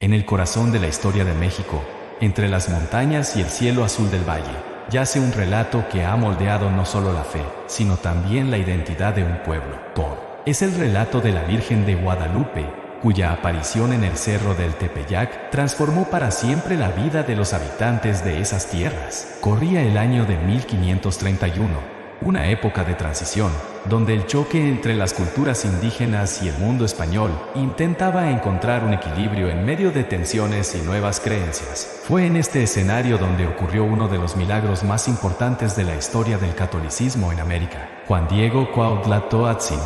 En el corazón de la historia de México, entre las montañas y el cielo azul del valle, yace un relato que ha moldeado no solo la fe, sino también la identidad de un pueblo. Es el relato de la Virgen de Guadalupe, cuya aparición en el cerro del Tepeyac transformó para siempre la vida de los habitantes de esas tierras. Corría el año de 1531. Una época de transición, donde el choque entre las culturas indígenas y el mundo español intentaba encontrar un equilibrio en medio de tensiones y nuevas creencias. Fue en este escenario donde ocurrió uno de los milagros más importantes de la historia del catolicismo en América. Juan Diego Cuautla Toatzin,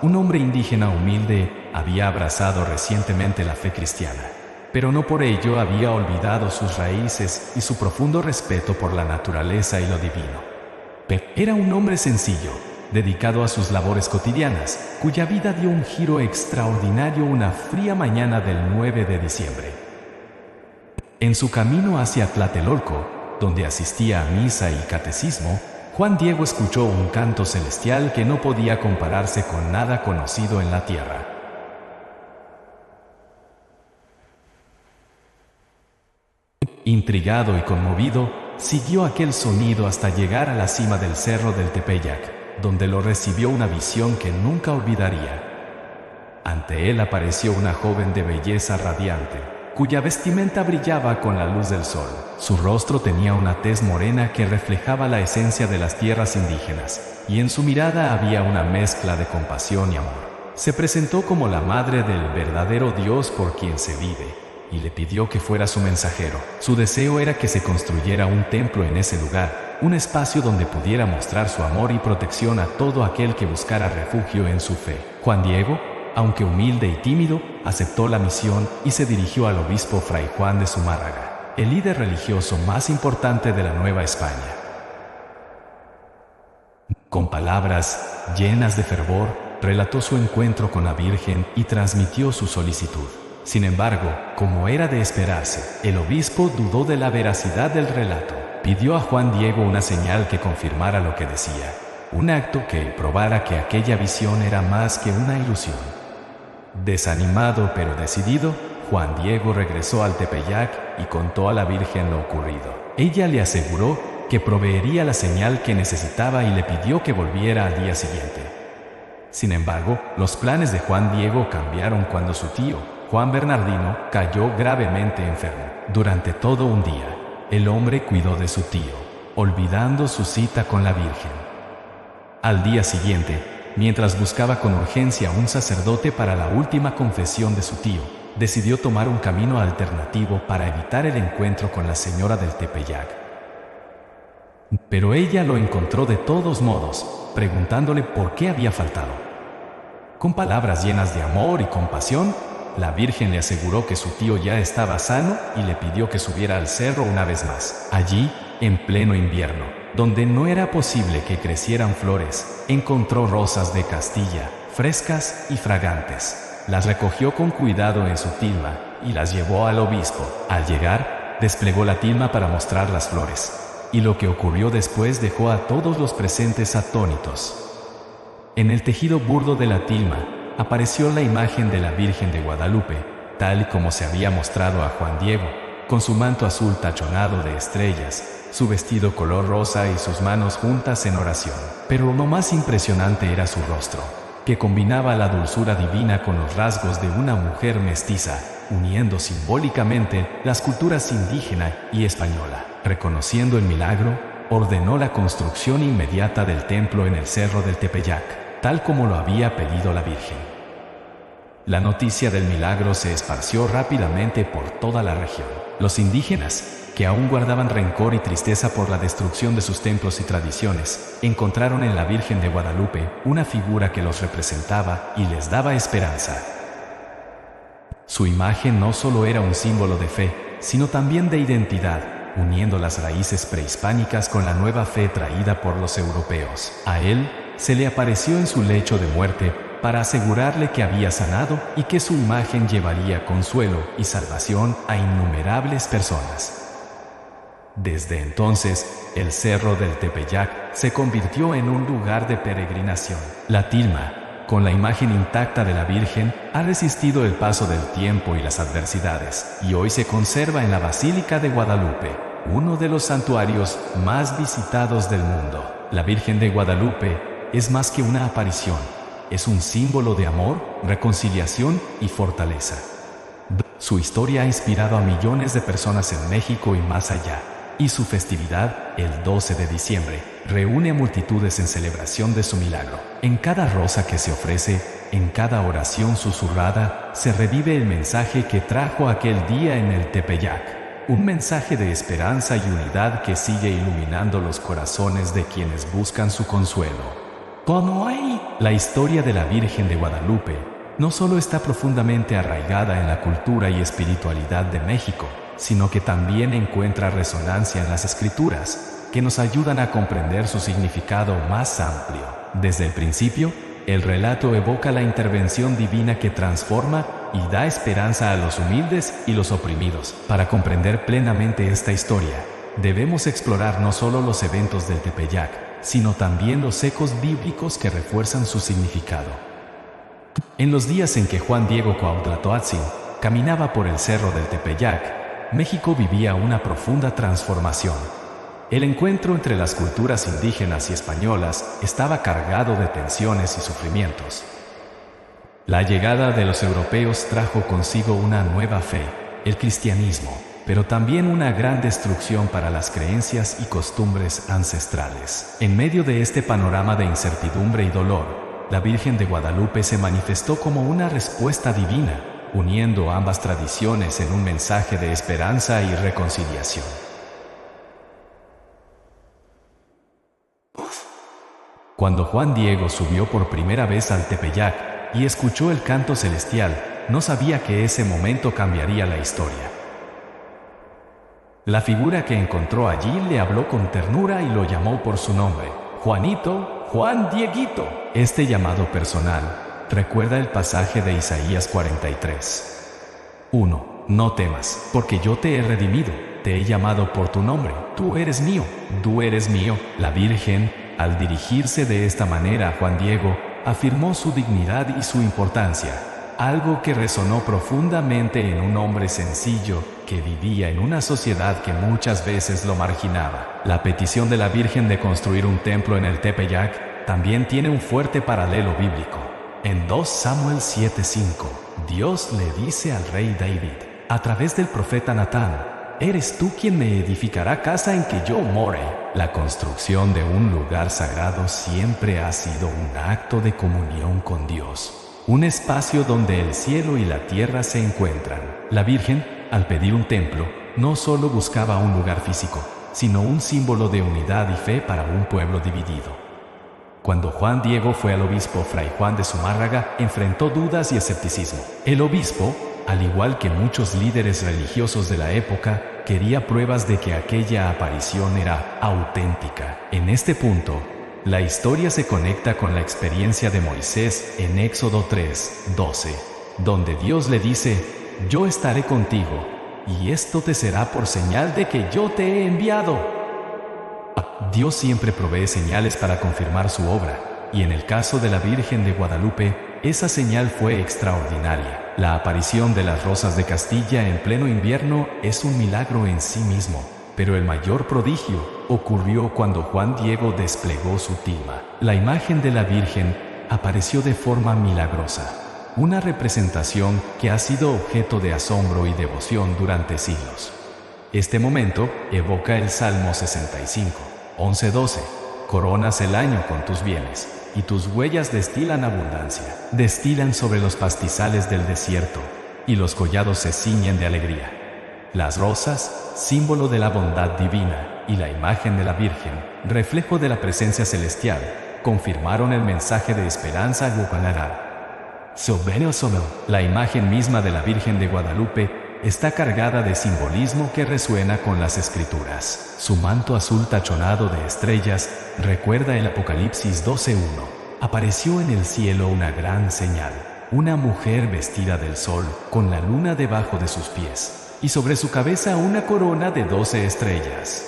un hombre indígena humilde, había abrazado recientemente la fe cristiana, pero no por ello había olvidado sus raíces y su profundo respeto por la naturaleza y lo divino. Era un hombre sencillo, dedicado a sus labores cotidianas, cuya vida dio un giro extraordinario una fría mañana del 9 de diciembre. En su camino hacia Tlatelolco, donde asistía a misa y catecismo, Juan Diego escuchó un canto celestial que no podía compararse con nada conocido en la tierra. Intrigado y conmovido, siguió aquel sonido hasta llegar a la cima del cerro del Tepeyac, donde lo recibió una visión que nunca olvidaría. Ante él apareció una joven de belleza radiante, cuya vestimenta brillaba con la luz del sol. Su rostro tenía una tez morena que reflejaba la esencia de las tierras indígenas, y en su mirada había una mezcla de compasión y amor. Se presentó como la madre del verdadero Dios por quien se vive, y le pidió que fuera su mensajero. Su deseo era que se construyera un templo en ese lugar, un espacio donde pudiera mostrar su amor y protección a todo aquel que buscara refugio en su fe. Juan Diego, aunque humilde y tímido, aceptó la misión y se dirigió al obispo Fray Juan de Zumárraga, el líder religioso más importante de la Nueva España. Con palabras llenas de fervor, relató su encuentro con la Virgen y transmitió su solicitud. Sin embargo, como era de esperarse, el obispo dudó de la veracidad del relato. Pidió a Juan Diego una señal que confirmara lo que decía, un acto que probara que aquella visión era más que una ilusión. Desanimado pero decidido, Juan Diego regresó al Tepeyac y contó a la Virgen lo ocurrido. Ella le aseguró que proveería la señal que necesitaba y le pidió que volviera al día siguiente. Sin embargo, los planes de Juan Diego cambiaron cuando su tío, Juan Bernardino, cayó gravemente enfermo. Durante todo un día, el hombre cuidó de su tío, olvidando su cita con la Virgen. Al día siguiente, mientras buscaba con urgencia un sacerdote para la última confesión de su tío, decidió tomar un camino alternativo para evitar el encuentro con la señora del Tepeyac. Pero ella lo encontró de todos modos, preguntándole por qué había faltado. Con palabras llenas de amor y compasión, la Virgen le aseguró que su tío ya estaba sano y le pidió que subiera al cerro una vez más. Allí, en pleno invierno, donde no era posible que crecieran flores, encontró rosas de Castilla, frescas y fragantes. Las recogió con cuidado en su tilma y las llevó al obispo. Al llegar, desplegó la tilma para mostrar las flores. Y lo que ocurrió después dejó a todos los presentes atónitos. En el tejido burdo de la tilma, apareció la imagen de la Virgen de Guadalupe, tal y como se había mostrado a Juan Diego, con su manto azul tachonado de estrellas, su vestido color rosa y sus manos juntas en oración. Pero lo más impresionante era su rostro, que combinaba la dulzura divina con los rasgos de una mujer mestiza, uniendo simbólicamente las culturas indígena y española. Reconociendo el milagro, ordenó la construcción inmediata del templo en el cerro del Tepeyac, tal como lo había pedido la Virgen. La noticia del milagro se esparció rápidamente por toda la región. Los indígenas, que aún guardaban rencor y tristeza por la destrucción de sus templos y tradiciones, encontraron en la Virgen de Guadalupe una figura que los representaba y les daba esperanza. Su imagen no solo era un símbolo de fe, sino también de identidad, uniendo las raíces prehispánicas con la nueva fe traída por los europeos. A él se le apareció en su lecho de muerte para asegurarle que había sanado y que su imagen llevaría consuelo y salvación a innumerables personas. Desde entonces, el cerro del Tepeyac se convirtió en un lugar de peregrinación. La tilma, con la imagen intacta de la Virgen, ha resistido el paso del tiempo y las adversidades, y hoy se conserva en la Basílica de Guadalupe, uno de los santuarios más visitados del mundo. La Virgen de Guadalupe es más que una aparición, es un símbolo de amor, reconciliación y fortaleza. Su historia ha inspirado a millones de personas en México y más allá, y su festividad, el 12 de diciembre, reúne a multitudes en celebración de su milagro. En cada rosa que se ofrece, en cada oración susurrada, se revive el mensaje que trajo aquel día en el Tepeyac. Un mensaje de esperanza y unidad que sigue iluminando los corazones de quienes buscan su consuelo. ¿Cómo hay? La historia de la Virgen de Guadalupe no solo está profundamente arraigada en la cultura y espiritualidad de México, sino que también encuentra resonancia en las escrituras, que nos ayudan a comprender su significado más amplio. Desde el principio, el relato evoca la intervención divina que transforma y da esperanza a los humildes y los oprimidos. Para comprender plenamente esta historia, debemos explorar no solo los eventos del Tepeyac, sino también los ecos bíblicos que refuerzan su significado. En los días en que Juan Diego Cuauhtlatoatzin caminaba por el cerro del Tepeyac, México vivía una profunda transformación. El encuentro entre las culturas indígenas y españolas estaba cargado de tensiones y sufrimientos. La llegada de los europeos trajo consigo una nueva fe, el cristianismo, pero también una gran destrucción para las creencias y costumbres ancestrales. En medio de este panorama de incertidumbre y dolor, la Virgen de Guadalupe se manifestó como una respuesta divina, uniendo ambas tradiciones en un mensaje de esperanza y reconciliación. Cuando Juan Diego subió por primera vez al Tepeyac y escuchó el canto celestial, no sabía que ese momento cambiaría la historia. La figura que encontró allí le habló con ternura y lo llamó por su nombre: Juanito, Juan Dieguito. Este llamado personal recuerda el pasaje de Isaías 43. 1. No temas, porque yo te he redimido, te he llamado por tu nombre, tú eres mío, tú eres mío. La Virgen, al dirigirse de esta manera a Juan Diego, afirmó su dignidad y su importancia, algo que resonó profundamente en un hombre sencillo que vivía en una sociedad que muchas veces lo marginaba. La petición de la Virgen de construir un templo en el Tepeyac también tiene un fuerte paralelo bíblico. En 2 Samuel 7:5, Dios le dice al rey David, a través del profeta Natán: «Eres tú quien me edificará casa en que yo more». La construcción de un lugar sagrado siempre ha sido un acto de comunión con Dios, un espacio donde el cielo y la tierra se encuentran. La Virgen, al pedir un templo, no solo buscaba un lugar físico, sino un símbolo de unidad y fe para un pueblo dividido. Cuando Juan Diego fue al obispo Fray Juan de Zumárraga, enfrentó dudas y escepticismo. El obispo, al igual que muchos líderes religiosos de la época, quería pruebas de que aquella aparición era auténtica. En este punto, la historia se conecta con la experiencia de Moisés en Éxodo 3:12, donde Dios le dice: «Yo estaré contigo, y esto te será por señal de que yo te he enviado». Dios siempre provee señales para confirmar su obra, y en el caso de la Virgen de Guadalupe, esa señal fue extraordinaria. La aparición de las rosas de Castilla en pleno invierno es un milagro en sí mismo, pero el mayor prodigio ocurrió cuando Juan Diego desplegó su tilma. La imagen de la Virgen apareció de forma milagrosa, una representación que ha sido objeto de asombro y devoción durante siglos. Este momento evoca el Salmo 65, 11-12. Coronas el año con tus bienes, y tus huellas destilan abundancia. Destilan sobre los pastizales del desierto, y los collados se ciñen de alegría. Las rosas, símbolo de la bondad divina, y la imagen de la Virgen, reflejo de la presencia celestial, confirmaron el mensaje de esperanza guapanará. La imagen misma de la Virgen de Guadalupe está cargada de simbolismo que resuena con las escrituras. Su manto azul tachonado de estrellas recuerda el Apocalipsis 12:1. Apareció en el cielo una gran señal, una mujer vestida del sol, con la luna debajo de sus pies, y sobre su cabeza una corona de 12 estrellas.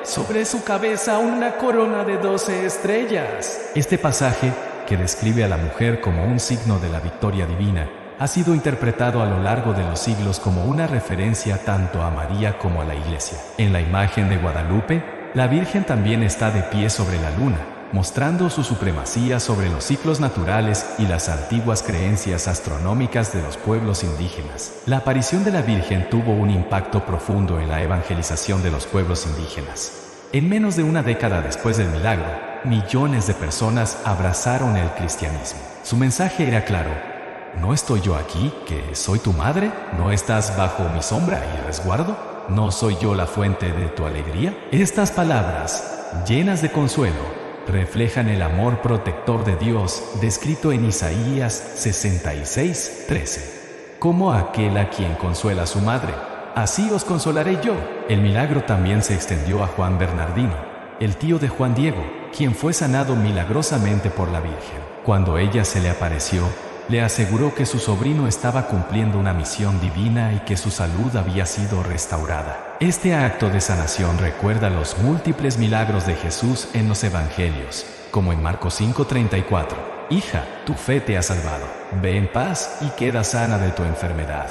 Sobre su cabeza una corona de 12 estrellas. Este pasaje que describe a la mujer como un signo de la victoria divina, ha sido interpretado a lo largo de los siglos como una referencia tanto a María como a la Iglesia. En la imagen de Guadalupe, la Virgen también está de pie sobre la luna, mostrando su supremacía sobre los ciclos naturales y las antiguas creencias astronómicas de los pueblos indígenas. La aparición de la Virgen tuvo un impacto profundo en la evangelización de los pueblos indígenas. En menos de una década después del milagro, millones de personas abrazaron el cristianismo. Su mensaje era claro: ¿no estoy yo aquí, que soy tu madre? ¿No estás bajo mi sombra y resguardo? ¿No soy yo la fuente de tu alegría? Estas palabras, llenas de consuelo, reflejan el amor protector de Dios descrito en Isaías 66:13. Como aquel a quien consuela a su madre, así os consolaré yo. El milagro también se extendió a Juan Bernardino, el tío de Juan Diego, quien fue sanado milagrosamente por la Virgen. Cuando ella se le apareció, le aseguró que su sobrino estaba cumpliendo una misión divina y que su salud había sido restaurada. Este acto de sanación recuerda los múltiples milagros de Jesús en los Evangelios, como en Marcos 5:34. Hija, tu fe te ha salvado. Ve en paz y queda sana de tu enfermedad.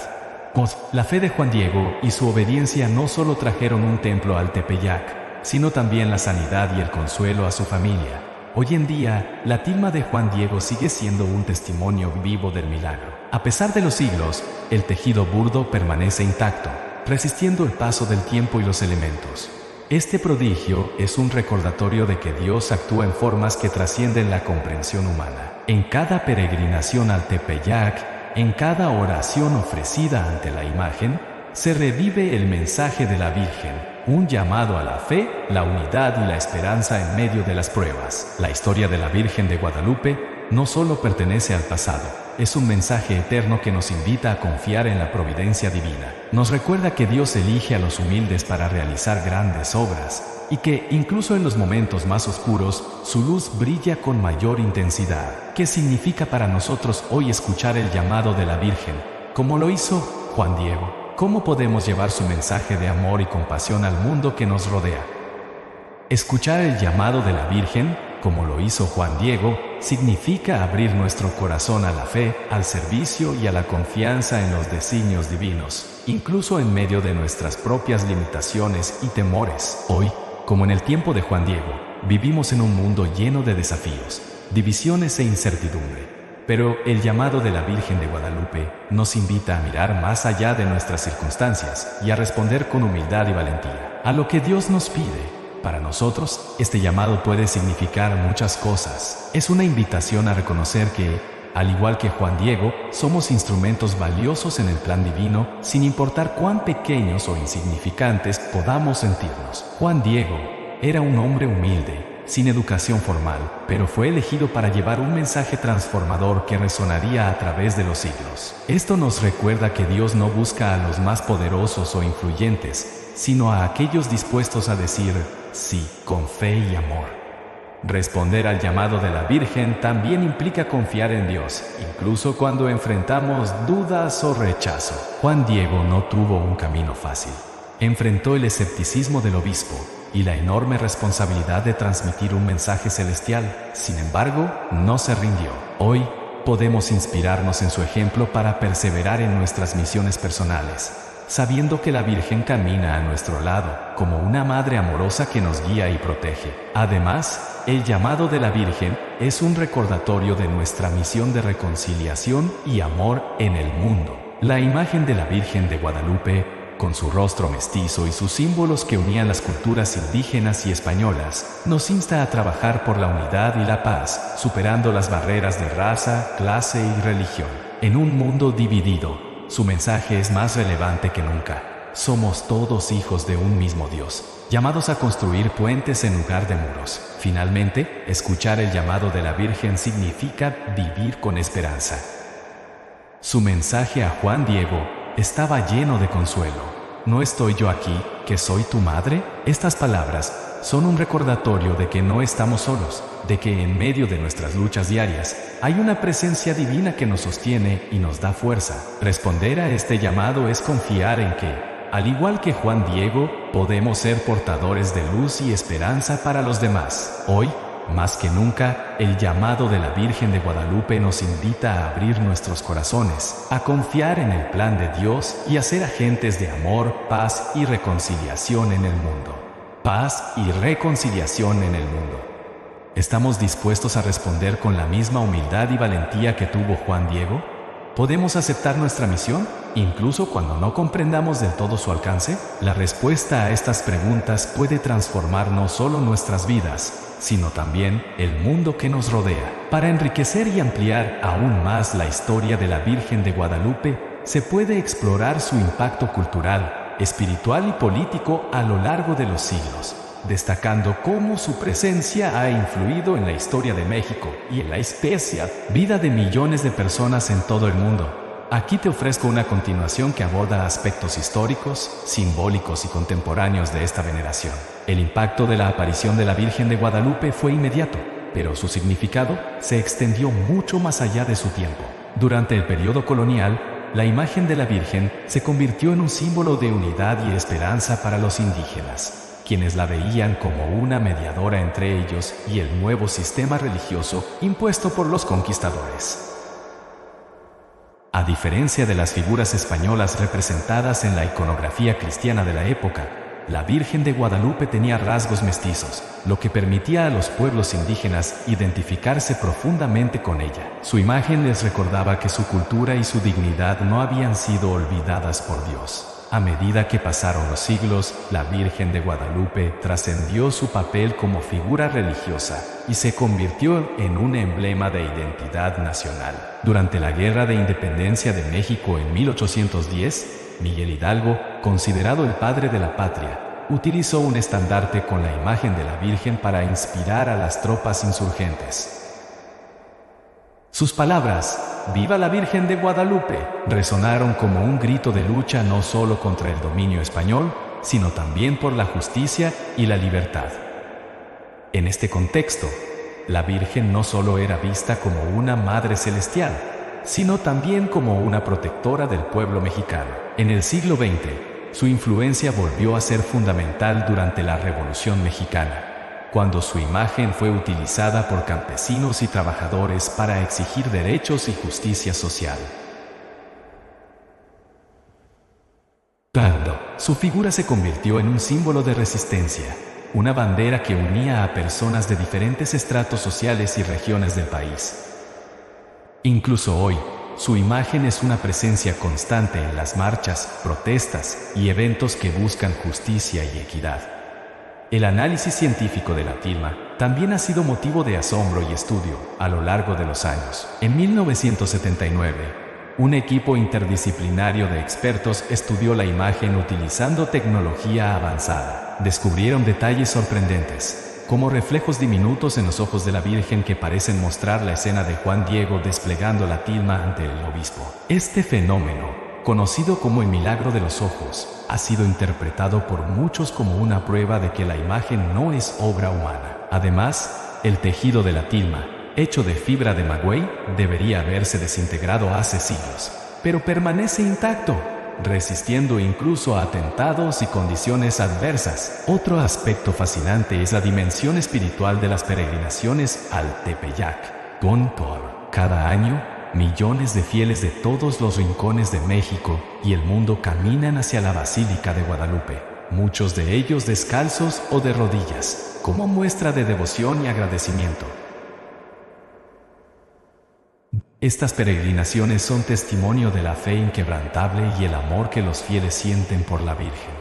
La fe de Juan Diego y su obediencia no solo trajeron un templo al Tepeyac, sino también la sanidad y el consuelo a su familia. Hoy en día, la tilma de Juan Diego sigue siendo un testimonio vivo del milagro. A pesar de los siglos, el tejido burdo permanece intacto, resistiendo el paso del tiempo y los elementos. Este prodigio es un recordatorio de que Dios actúa en formas que trascienden la comprensión humana. En cada peregrinación al Tepeyac, en cada oración ofrecida ante la imagen, se revive el mensaje de la Virgen, un llamado a la fe, la unidad y la esperanza en medio de las pruebas. La historia de la Virgen de Guadalupe no solo pertenece al pasado, es un mensaje eterno que nos invita a confiar en la providencia divina. Nos recuerda que Dios elige a los humildes para realizar grandes obras, y que, incluso en los momentos más oscuros, su luz brilla con mayor intensidad. ¿Qué significa para nosotros hoy escuchar el llamado de la Virgen, como lo hizo Juan Diego? ¿Cómo podemos llevar su mensaje de amor y compasión al mundo que nos rodea? Escuchar el llamado de la Virgen, como lo hizo Juan Diego, significa abrir nuestro corazón a la fe, al servicio y a la confianza en los designios divinos, incluso en medio de nuestras propias limitaciones y temores. Hoy, como en el tiempo de Juan Diego, vivimos en un mundo lleno de desafíos, divisiones e incertidumbre. Pero el llamado de la Virgen de Guadalupe nos invita a mirar más allá de nuestras circunstancias y a responder con humildad y valentía a lo que Dios nos pide. Para nosotros, este llamado puede significar muchas cosas. Es una invitación a reconocer que, al igual que Juan Diego, somos instrumentos valiosos en el plan divino, sin importar cuán pequeños o insignificantes podamos sentirnos. Juan Diego era un hombre humilde, sin educación formal, pero fue elegido para llevar un mensaje transformador que resonaría a través de los siglos. Esto nos recuerda que Dios no busca a los más poderosos o influyentes, sino a aquellos dispuestos a decir sí, con fe y amor. Responder al llamado de la Virgen también implica confiar en Dios, incluso cuando enfrentamos dudas o rechazo. Juan Diego no tuvo un camino fácil. Enfrentó el escepticismo del obispo y la enorme responsabilidad de transmitir un mensaje celestial. Sin embargo, no se rindió. Hoy, podemos inspirarnos en su ejemplo para perseverar en nuestras misiones personales, sabiendo que la Virgen camina a nuestro lado, como una madre amorosa que nos guía y protege. Además, el llamado de la Virgen es un recordatorio de nuestra misión de reconciliación y amor en el mundo. La imagen de la Virgen de Guadalupe, con su rostro mestizo y sus símbolos que unían las culturas indígenas y españolas, nos insta a trabajar por la unidad y la paz, superando las barreras de raza, clase y religión. En un mundo dividido, su mensaje es más relevante que nunca. Somos todos hijos de un mismo Dios, llamados a construir puentes en lugar de muros. Finalmente, escuchar el llamado de la Virgen significa vivir con esperanza. Su mensaje a Juan Diego estaba lleno de consuelo. ¿No estoy yo aquí, que soy tu madre? Estas palabras son un recordatorio de que no estamos solos, de que en medio de nuestras luchas diarias hay una presencia divina que nos sostiene y nos da fuerza. Responder a este llamado es confiar en que, al igual que Juan Diego, podemos ser portadores de luz y esperanza para los demás. Hoy, Más que nunca, el llamado de la Virgen de Guadalupe nos invita a abrir nuestros corazones, a confiar en el plan de Dios y a ser agentes de amor, paz y reconciliación en el mundo. Paz y reconciliación en el mundo. ¿Estamos dispuestos a responder con la misma humildad y valentía que tuvo Juan Diego? ¿Podemos aceptar nuestra misión, incluso cuando no comprendamos del todo su alcance? La respuesta a estas preguntas puede transformar no solo nuestras vidas, sino también el mundo que nos rodea. Para enriquecer y ampliar aún más la historia de la Virgen de Guadalupe, se puede explorar su impacto cultural, espiritual y político a lo largo de los siglos, destacando cómo su presencia ha influido en la historia de México y en la especial vida de millones de personas en todo el mundo. Aquí te ofrezco una continuación que aborda aspectos históricos, simbólicos y contemporáneos de esta veneración. El impacto de la aparición de la Virgen de Guadalupe fue inmediato, pero su significado se extendió mucho más allá de su tiempo. Durante el periodo colonial, la imagen de la Virgen se convirtió en un símbolo de unidad y esperanza para los indígenas, quienes la veían como una mediadora entre ellos y el nuevo sistema religioso impuesto por los conquistadores. A diferencia de las figuras españolas representadas en la iconografía cristiana de la época, la Virgen de Guadalupe tenía rasgos mestizos, lo que permitía a los pueblos indígenas identificarse profundamente con ella. Su imagen les recordaba que su cultura y su dignidad no habían sido olvidadas por Dios. A medida que pasaron los siglos, la Virgen de Guadalupe trascendió su papel como figura religiosa y se convirtió en un emblema de identidad nacional. Durante la Guerra de Independencia de México en 1810, Miguel Hidalgo, considerado el padre de la patria, utilizó un estandarte con la imagen de la Virgen para inspirar a las tropas insurgentes. Sus palabras, ¡Viva la Virgen de Guadalupe!, resonaron como un grito de lucha no solo contra el dominio español, sino también por la justicia y la libertad. En este contexto, la Virgen no solo era vista como una madre celestial, sino también como una protectora del pueblo mexicano. En el siglo XX, su influencia volvió a ser fundamental durante la Revolución Mexicana, cuando su imagen fue utilizada por campesinos y trabajadores para exigir derechos y justicia social. Su figura se convirtió en un símbolo de resistencia, una bandera que unía a personas de diferentes estratos sociales y regiones del país. Incluso hoy, su imagen es una presencia constante en las marchas, protestas y eventos que buscan justicia y equidad. El análisis científico de la tilma también ha sido motivo de asombro y estudio a lo largo de los años. En 1979, un equipo interdisciplinario de expertos estudió la imagen utilizando tecnología avanzada. Descubrieron detalles sorprendentes, como reflejos diminutos en los ojos de la Virgen que parecen mostrar la escena de Juan Diego desplegando la tilma ante el obispo. Este fenómeno, conocido como el milagro de los ojos, ha sido interpretado por muchos como una prueba de que la imagen no es obra humana. Además, el tejido de la tilma, hecho de fibra de maguey, debería haberse desintegrado hace siglos, pero permanece intacto, resistiendo incluso a atentados y condiciones adversas. Otro aspecto fascinante es la dimensión espiritual de las peregrinaciones al Tepeyac. Cada año, millones de fieles de todos los rincones de México y el mundo caminan hacia la Basílica de Guadalupe, muchos de ellos descalzos o de rodillas, como muestra de devoción y agradecimiento. Estas peregrinaciones son testimonio de la fe inquebrantable y el amor que los fieles sienten por la Virgen.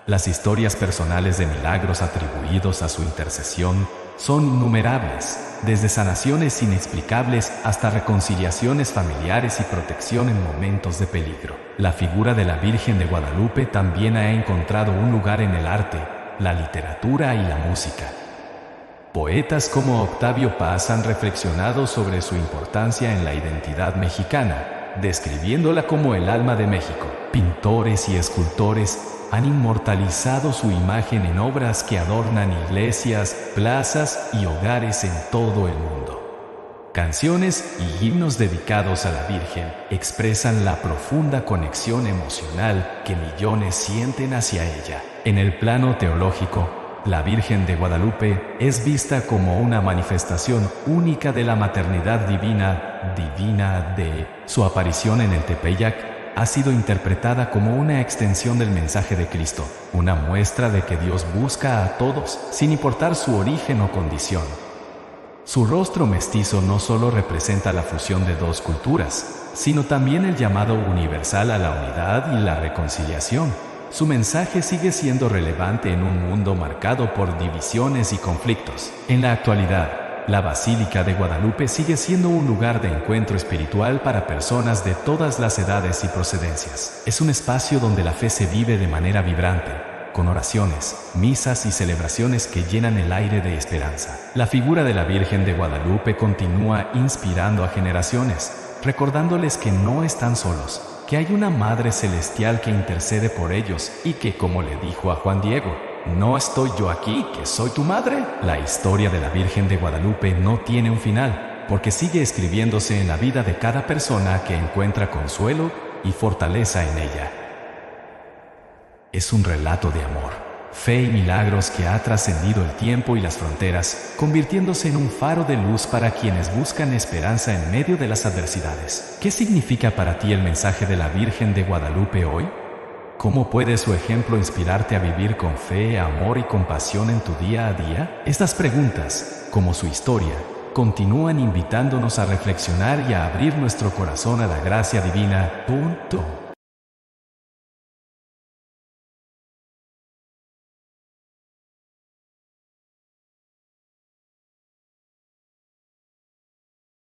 Las historias personales de milagros atribuidos a su intercesión son innumerables, desde sanaciones inexplicables hasta reconciliaciones familiares y protección en momentos de peligro. La figura de la Virgen de Guadalupe también ha encontrado un lugar en el arte, la literatura y la música. Poetas como Octavio Paz han reflexionado sobre su importancia en la identidad mexicana, describiéndola como el alma de México. Pintores y escultores han inmortalizado su imagen en obras que adornan iglesias, plazas y hogares en todo el mundo. Canciones y himnos dedicados a la Virgen expresan la profunda conexión emocional que millones sienten hacia ella. En el plano teológico, La Virgen de Guadalupe es vista como una manifestación única de la maternidad divina de su aparición en el Tepeyac. Ha sido interpretada como una extensión del mensaje de Cristo, una muestra de que Dios busca a todos, sin importar su origen o condición. Su rostro mestizo no solo representa la fusión de dos culturas, sino también el llamado universal a la unidad y la reconciliación. Su mensaje sigue siendo relevante en un mundo marcado por divisiones y conflictos. En la actualidad, la Basílica de Guadalupe sigue siendo un lugar de encuentro espiritual para personas de todas las edades y procedencias. Es un espacio donde la fe se vive de manera vibrante, con oraciones, misas y celebraciones que llenan el aire de esperanza. La figura de la Virgen de Guadalupe continúa inspirando a generaciones, recordándoles que no están solos, que hay una Madre Celestial que intercede por ellos y que, como le dijo a Juan Diego, ¿no estoy yo aquí, que soy tu madre? La historia de la Virgen de Guadalupe no tiene un final, porque sigue escribiéndose en la vida de cada persona que encuentra consuelo y fortaleza en ella. Es un relato de amor, fe y milagros que ha trascendido el tiempo y las fronteras, convirtiéndose en un faro de luz para quienes buscan esperanza en medio de las adversidades. ¿Qué significa para ti el mensaje de la Virgen de Guadalupe hoy? ¿Cómo puede su ejemplo inspirarte a vivir con fe, amor y compasión en tu día a día? Estas preguntas, como su historia, continúan invitándonos a reflexionar y a abrir nuestro corazón a la gracia divina.